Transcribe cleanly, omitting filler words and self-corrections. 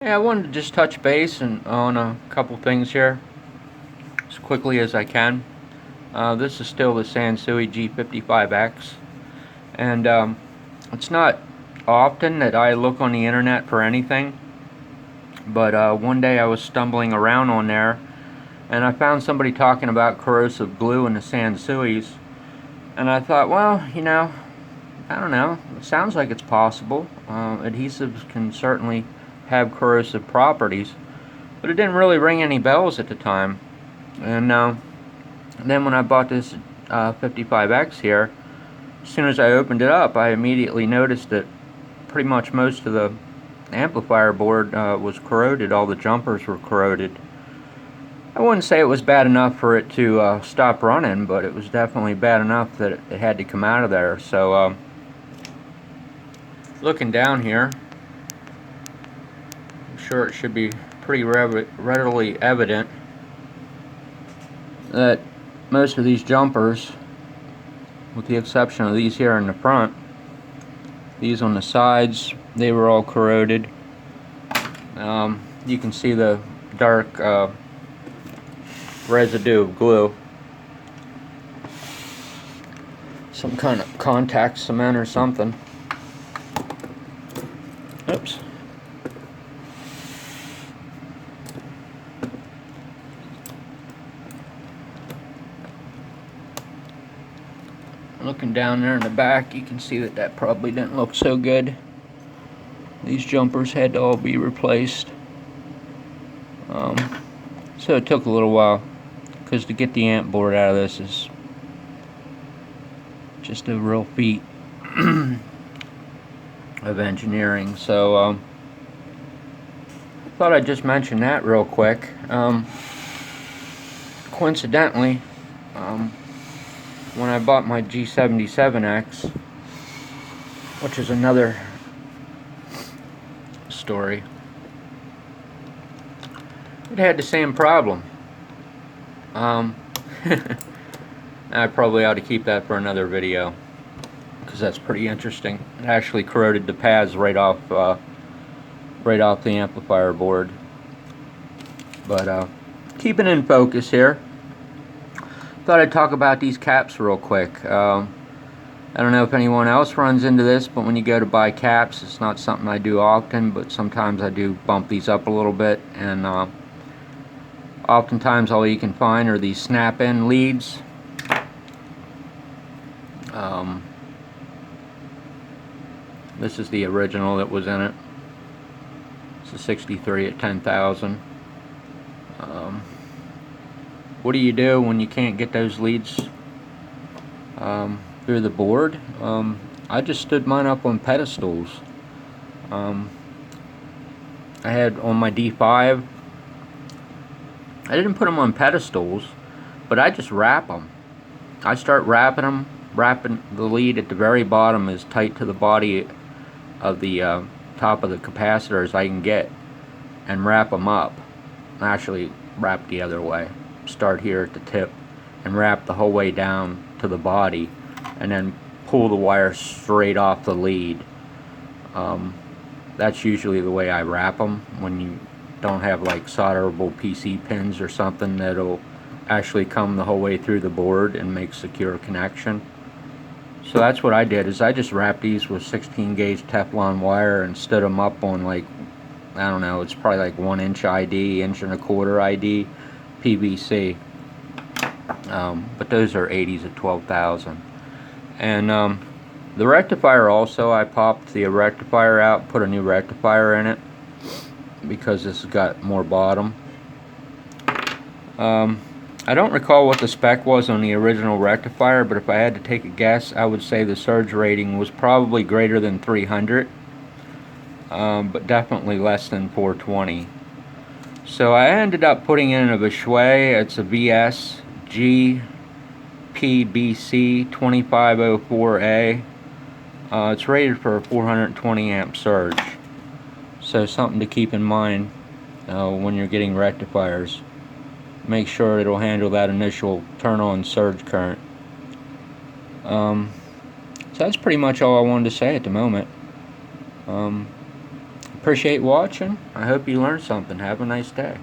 Yeah, I wanted to just touch base on a couple things here as quickly as I can. This is still the Sansui G55X, and it's not often that I look on the internet for anything, but one day I was stumbling around on there and I found somebody talking about corrosive glue in the Sansuis, and I thought, well, I don't know, it sounds like it's possible. Adhesives can certainly have corrosive properties, but it didn't really ring any bells at the time. And then when I bought this 55X here, as soon as I opened it up, I immediately noticed that pretty much most of the amplifier board was corroded. All the jumpers were corroded. I wouldn't say it was bad enough for it to stop running, but it was definitely bad enough that it had to come out of there. So looking down here, I'm sure it should be pretty readily evident that most of these jumpers, with the exception of these here in the front, these on the sides, they were all corroded. You can see the dark residue of glue, some kind of contact cement or something. Oops. Looking down there in the back, you can see that that probably didn't look so good. These jumpers had to all be replaced. So it took a little while, because to get the amp board out of this is just a real feat of engineering. So thought I'd just mention that real quick. Coincidentally, when I bought my G77X, which is another story, it had the same problem. I probably ought to keep that for another video, because that's pretty interesting. It actually corroded the pads right off the amplifier board. But keeping in focus here, thought I'd talk about these caps real quick. I don't know if anyone else runs into this, but when you go to buy caps, it's not something I do often, but sometimes I do bump these up a little bit, and oftentimes all you can find are these snap-in leads. This is the original that was in it. It's a 63 at 10,000. What do you do when you can't get those leads through the board? I just stood mine up on pedestals. I had on my D5, I didn't put them on pedestals, but I just wrap them. I start wrapping them, wrapping the lead at the very bottom as tight to the body of the top of the capacitor as I can get, and wrap them up. Actually, wrap the other way. Start here at the tip and wrap the whole way down to the body, and then pull the wire straight off the lead. That's usually the way I wrap them when you don't have like solderable PC pins or something that'll actually come the whole way through the board and make secure connection. So that's what I did, is I just wrapped these with 16 gauge Teflon wire and stood them up on, like, I don't know, it's probably like 1 inch ID, 1.25 ID PVC. But those are 80s at 12,000. And the rectifier also, I popped the rectifier out, put a new rectifier in it, because this has got more bottom. I don't recall what the spec was on the original rectifier, but if I had to take a guess, I would say the surge rating was probably greater than 300, but definitely less than 420. So I ended up putting in a Vishui. It's a VS GPBC 2504A. It's rated for a 420 amp surge. So something to keep in mind when you're getting rectifiers. Make sure it'll handle that initial turn on surge current. So that's pretty much all I wanted to say at the moment. Appreciate watching. I hope you learned something. Have a nice day.